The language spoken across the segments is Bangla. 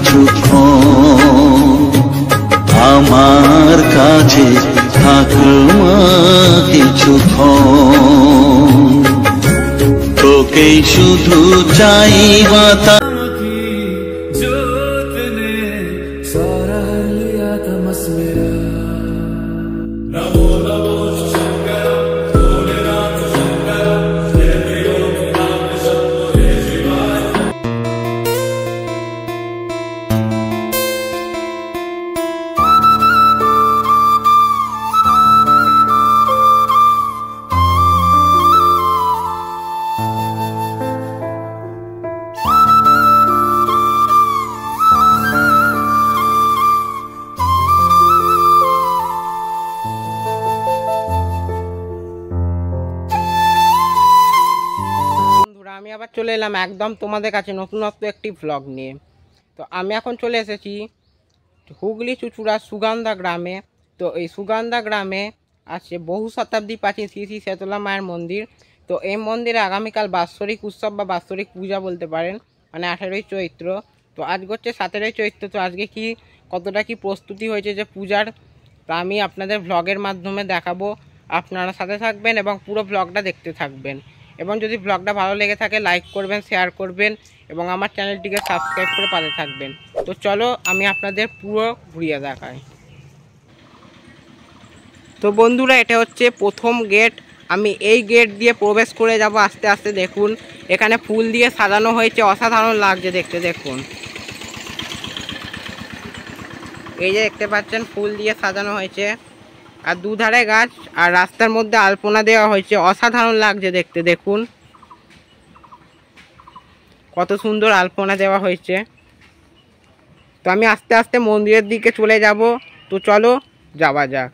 কিছুক্ষণ আমার কাছে থাকো মা কিছুক্ষণ তোকেই শুধু চাই মাতা আমি আবার চলে এলাম একদম তোমাদের কাছে নতুনত্ব একটি ভ্লগ নিয়ে। তো আমি এখন চলে এসেছি হুগলি চুঁচুড়ার সুগন্ধা গ্রামে। তো এই সুগন্ধা গ্রামে আছে বহু শতাব্দী প্রাচীন শ্রী শ্রী শেতলা মায়ের মন্দির। তো এই মন্দিরে আগামীকাল বাৎসরিক উৎসব বা বাৎসরিক পূজা বলতে পারেন, মানে 18ই চৈত্র। তো আজ হচ্ছে 17ই চৈত্র। তো আজকে কি কতটা কি প্রস্তুতি হয়েছে যে পূজার, তা আমি আপনাদের ভ্লগের মাধ্যমে দেখাবো। আপনারা সাথে থাকবেন এবং পুরো ভ্লগটা দেখতে থাকবেন। এবং যদি ব্লগটা ভালো লেগে থাকে লাইক করবেন, শেয়ার করবেন এবং আমার চ্যানেলটিকে সাবস্ক্রাইব করে পাশে থাকবেন। তো চলো আমি আপনাদের পুরো ঘুরিয়ে দেখাই। তো বন্ধুরা, এটা হচ্ছে প্রথম গেট। আমি এই গেট দিয়ে প্রবেশ করে যাব আস্তে আস্তে। দেখুন এখানে ফুল দিয়ে সাজানো হয়েছে, অসাধারণ লাগছে দেখতে। দেখুন এই যে দেখতে পাচ্ছেন ফুল দিয়ে সাজানো হয়েছে, আর দুধারে গাছ, আর রাস্তার মধ্যে আলপনা দেওয়া হয়েছে, অসাধারণ লাগছে দেখতে। দেখুন কত সুন্দর আলপনা দেওয়া হয়েছে। তো আমি আস্তে আস্তে মন্দিরের দিকে চলে যাব। তো চলো যাওয়া যাক।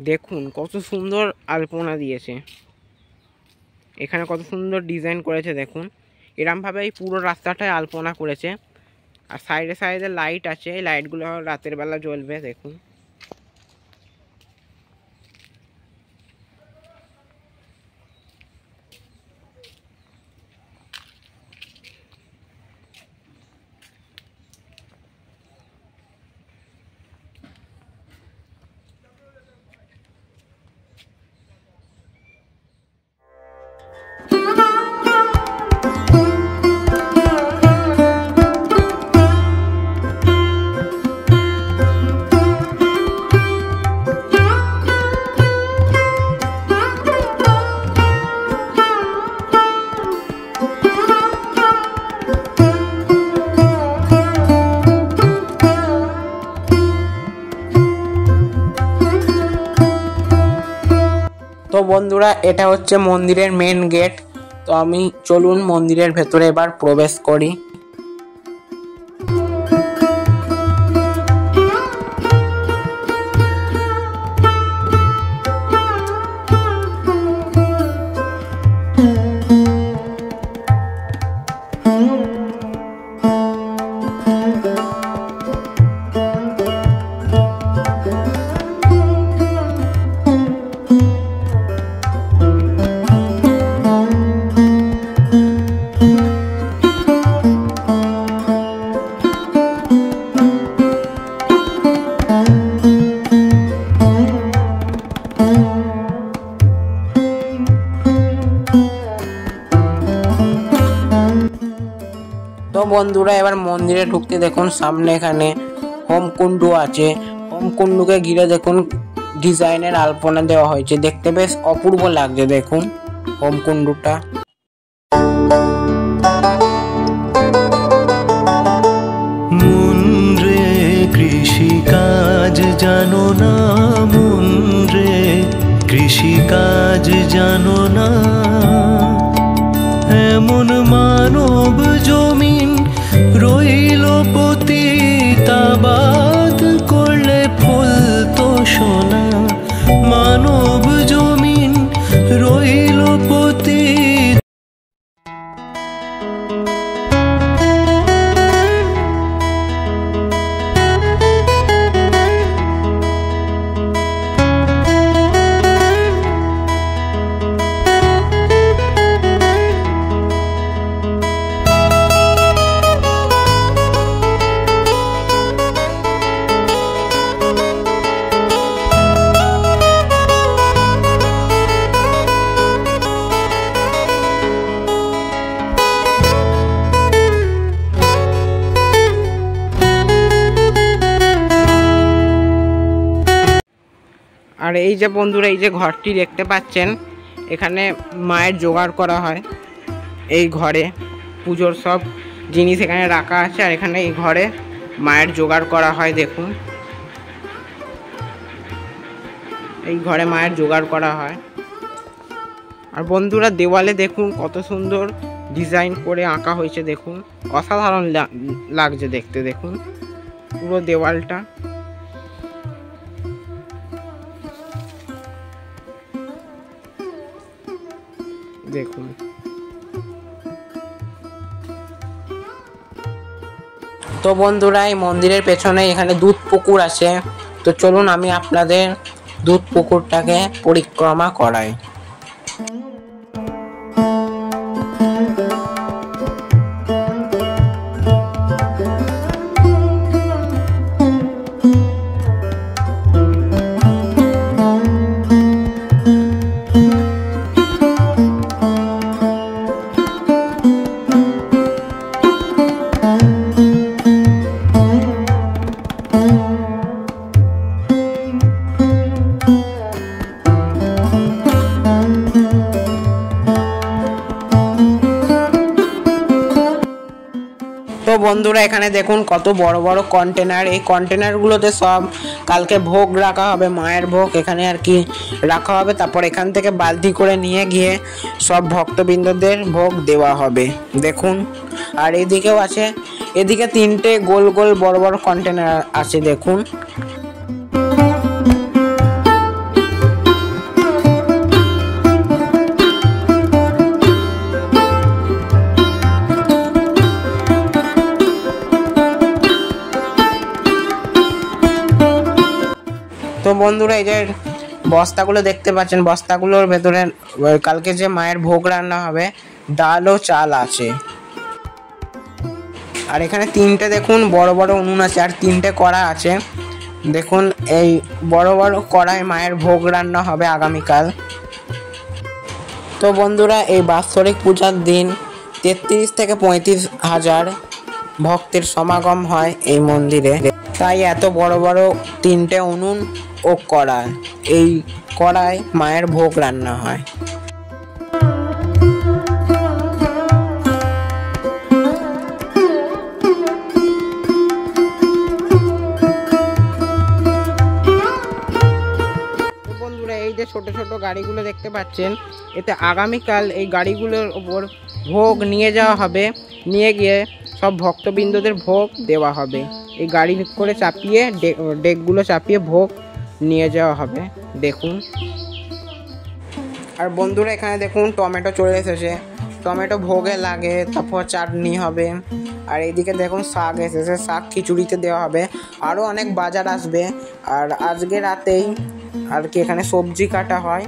দেখুন কত সুন্দর আলপনা দিয়েছে, এখানে কত সুন্দর ডিজাইন করেছে। দেখুন এরমভাবে এই পুরো রাস্তাটায় আলপনা করেছে, আর সাইডে সাইডে লাইট আছে। এই লাইটগুলো রাতের বেলা জ্বলবে। দেখুন তো বন্ধুরা, এটা হচ্ছে মন্দিরের মেন গেট। তো আমি চলুন মন্দিরের ভেতরে এবার প্রবেশ করি। তো বন্ধুরা, এবার মন্দিরে ঢুকতে দেখুন সামনে এখানে হোমকুণ্ডু আছে। হোমকুণ্ডুকে ঘিরে দেখুন ডিজাইনের আলপনা দেওয়া হয়েছে, দেখতে বেশ অপূর্ব লাগছে। দেখুন হোমকুণ্ডুটা। মন রে কৃষিকাজ জানো না, মন রে কৃষিকাজ জানো না, এমন মানব জমিন রইল পতিতাবাদ করলে ফুল তো সোনা, মানব জমিন রইল পতি। আর এই যে বন্ধুরা, এই যে ঘরটি দেখতে পাচ্ছেন, এখানে মায়ের জোগাড় করা হয়। এই ঘরে পুজোর সব জিনিস এখানে রাখা আছে, আর এখানে এই ঘরে মায়ের জোগাড় করা হয়। দেখুন, এই ঘরে মায়ের জোগাড় করা হয়। আর বন্ধুরা, দেওয়ালে দেখুন কত সুন্দর ডিজাইন করে আঁকা হয়েছে। দেখুন, অসাধারণ লাগছে দেখতে। দেখুন পুরো দেওয়ালটা। দেখুন, তো বন্ধুরা, এই মন্দিরের পেছনে এখানে দুধ পুকুর আছে। তো চলুন আমি আপনাদের দুধ পুকুরটাকে পরিক্রমা করাই। তো বন্ধুরা, এখানে দেখুন কত বড় বড় কন্টেনার। এই কন্টেনারগুলোতে সব কালকে ভোগ রাখা হবে, মায়ের ভোগ এখানে আর কি রাখা হবে। তারপর এখান থেকে বালতি করে নিয়ে গিয়ে সব ভক্তবৃন্দদের ভোগ দেওয়া হবে। দেখুন, আর এদিকেও আছে, এদিকে 3টে গোল গোল বড় বড় কন্টেনার আছে। দেখুন, তো বন্ধুরা, এই যে বস্তাগুলো দেখতে পাচ্ছেন, বস্তাগুলোর ভেতরে কালকে যে মায়ের ভোগ রান্না হবে ডাল ও চাল আছে। আর এখানে 3টে দেখুন বড় বড় উনুন আছে, আর 3টে কড়া আছে। দেখুন, এই বড় বড় কড়ায় মায়ের ভোগ রান্না হবে আগামীকাল। তো বন্ধুরা, এই বাৎসরিক পূজার দিন 33 থেকে 35 হাজার ভক্তের সমাগম হয় এই মন্দিরে। তাই এত বড় বড় 3টে উনুন ও কড়াই, এই কড়ায় মায়ের ভোগ রান্না হয়। বন্ধুরা, এই যে ছোট ছোট গাড়িগুলো দেখতে পাচ্ছেন, এতে আগামীকাল এই গাড়িগুলোর ওপর ভোগ নিয়ে যাওয়া হবে। নিয়ে গিয়ে সব ভক্তবৃন্দদের ভোগ দেওয়া হবে। এই গাড়ি করে চাপিয়ে ডেকগুলো চাপিয়ে ভোগ নিয়ে যাওয়া হবে। দেখুন, আর বন্ধুরা, এখানে দেখুন টমেটো চলে এসেছে। টমেটো ভোগে লাগে, তারপর চাটনি হবে। আর এইদিকে দেখুন শাক এসেছে, শাক খিচুড়িতে দেওয়া হবে। আরও অনেক বাজার আসবে। আর আজকে রাতেই আর কি এখানে সবজি কাটা হয়।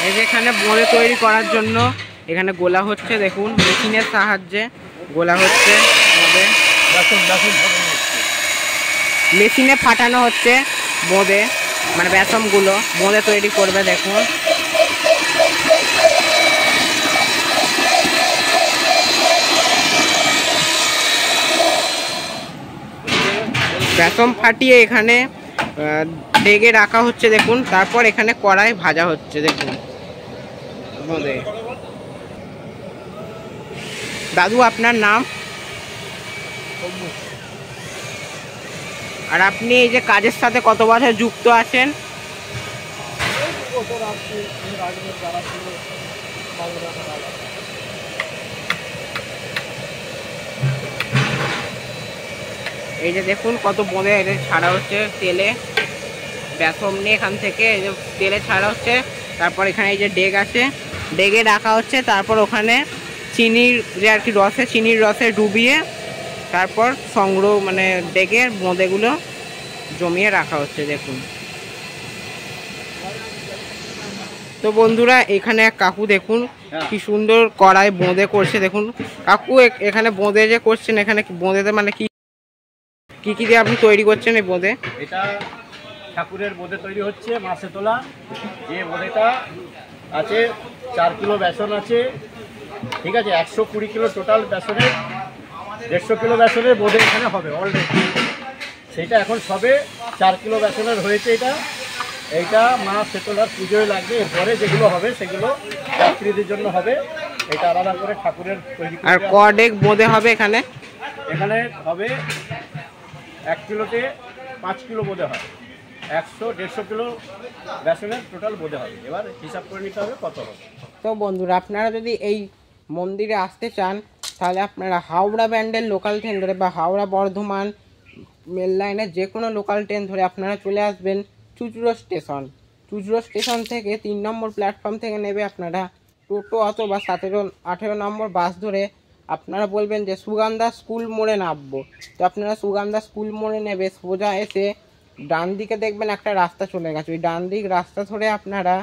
এই যে এখানে বোঁদে তৈরি করার জন্য এখানে গোলা হচ্ছে। দেখুন, মেশিনের সাহায্যে গোলা হচ্ছে বোঁদে। মেশিনে ফাটানো হচ্ছে বোঁদে, মানে বেসমগুলো বোঁদে তৈরি করবে। দেখুন, বেসম ফাটিয়ে এখানে ডেগে রাখা হচ্ছে। দেখুন, তারপর এখানে কড়াই ভাজা হচ্ছে। দেখুন, দাদু আপনার নাম? আর আপনি এই যে কাজের সাথে কত বছর যুক্ত আছেন? এই যে দেখুন কত বোঁদে এটা ছাড়া হচ্ছে তেলে, বেসন নিয়ে এখান থেকে এই যে তেলে ছাড়া হচ্ছে। তারপর এখানে এই যে ডেগ আছে, ডেগে রাখা হচ্ছে। তারপর ওখানে চিনির যে আর কি রসে, চিনির রসে ডুবিয়ে তারপর সংগ্রহ মানে ডেগে বোঁদেগুলো জমিয়ে রাখা হচ্ছে দেখুন। তো বন্ধুরা এখানে এক কাকু দেখুন কি সুন্দর কড়াই বোঁদে করছে দেখুন। কাকু এখানে বোঁদে যে করছেন, এখানে বোঁদেতে মানে কি কি দিয়ে আপনি তৈরি করছেন এই বোঁদে? এটা ঠাকুরের বোঁদে তৈরি হচ্ছে, মাছে তোলা যে বোঁদেটা আছে। 4 কিলো বেসন আছে, ঠিক আছে। 120 কিলো টোটাল বেসনের, 150 কিলো বেসনের বোঁদে এখানে হবে অলরেডি। সেইটা এখন সবে 4 কিলো বেসনের হয়েছে। এইটা মা শেতলার পুজোয় লাগবে। এরপরে যেগুলো হবে সেগুলো যাত্রীদের জন্য হবে। এটা আলাদা করে ঠাকুরের তৈরি। আর কডেক বোঁদে হবে এখানে? এখানে হবে 1 কিলোতে 5 কিলো বোঁদে হয়। 100-150 কিলো বেসনের টোটাল বোঁদে হবে। এবার হিসাব করে নিতে হবে কত হবে। তো বন্ধুরা আপনারা যদি এই মন্দিরে আসতে চান তাহলে আপনারা হাওড়া ব্যান্ডেল লোকাল ট্রেন ধরে বা হাওড়া বর্ধমান মেল লাইনের যে কোনো লোকাল ট্রেন ধরে আপনারা চলে আসবেন চুঁচুড়ো স্টেশন। চুঁচুড়ো স্টেশন থেকে 3 নম্বর প্ল্যাটফর্ম থেকে নেবে আপনারা টোটো অথবা 17-18 নম্বর বাস ধরে আপনারা বলবেন যে সুগন্ধা স্কুল মোড়ে নামবো। তো আপনারা সুগন্ধা স্কুল মোড়ে নেবে, সোজা এসে ডান দিকে দেখবেন একটা রাস্তা চলে গেছে। ওই ডান দিক রাস্তা ধরে আপনারা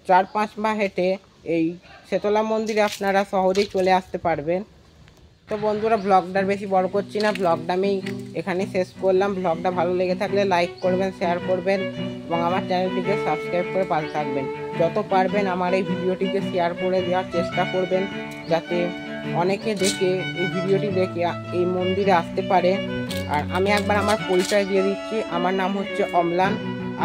4-5 পা হেঁটে এই শেতলা মন্দিরে আপনারা সহজেই চলে আসতে পারবেন। তো বন্ধুরা ব্লগটার বেশি বড় করছি না, ব্লগটা আমি এখানে শেষ করলাম। ব্লগটা ভালো লেগে থাকলে লাইক করবেন, শেয়ার করবেন এবং আমার চ্যানেলটিকে সাবস্ক্রাইব করে পাশে থাকবেন। যত পারবেন আমার এই ভিডিওটিকে শেয়ার করে দেওয়ার চেষ্টা করবেন, যাতে অনেকে দেখে এই ভিডিওটি দেখে এই মন্দিরে আসতে পারে। আর আমি একবার আমার পরিচয় দিয়ে দিচ্ছি, আমার নাম হচ্ছে অম্লান।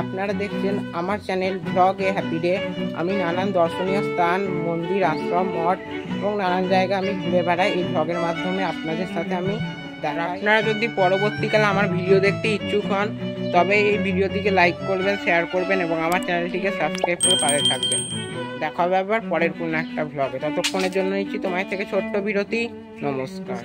আপনারা দেখছেন আমার চ্যানেল ব্লগ এ হ্যাপি ডে। আমি নানান দর্শনীয় স্থান, মন্দির, আশ্রম, মঠ এবং নানান জায়গা আমি ঘুরে বেড়াই। এই ব্লগের মাধ্যমে আপনাদের সাথে আমি দেখাই। আপনারা যদি পরবর্তীকালে আমার ভিডিও দেখতে ইচ্ছুক হন তবে এই ভিডিওটিকে লাইক করবেন, শেয়ার করবেন এবং আমার চ্যানেলটিকে সাবস্ক্রাইব করে পাশে থাকবেন। দেখা হবে আবার পরের কোনো একটা ব্লগে। ততক্ষণের জন্য নিচ্ছি তোমার থেকে ছোট্ট বিরতি। নমস্কার।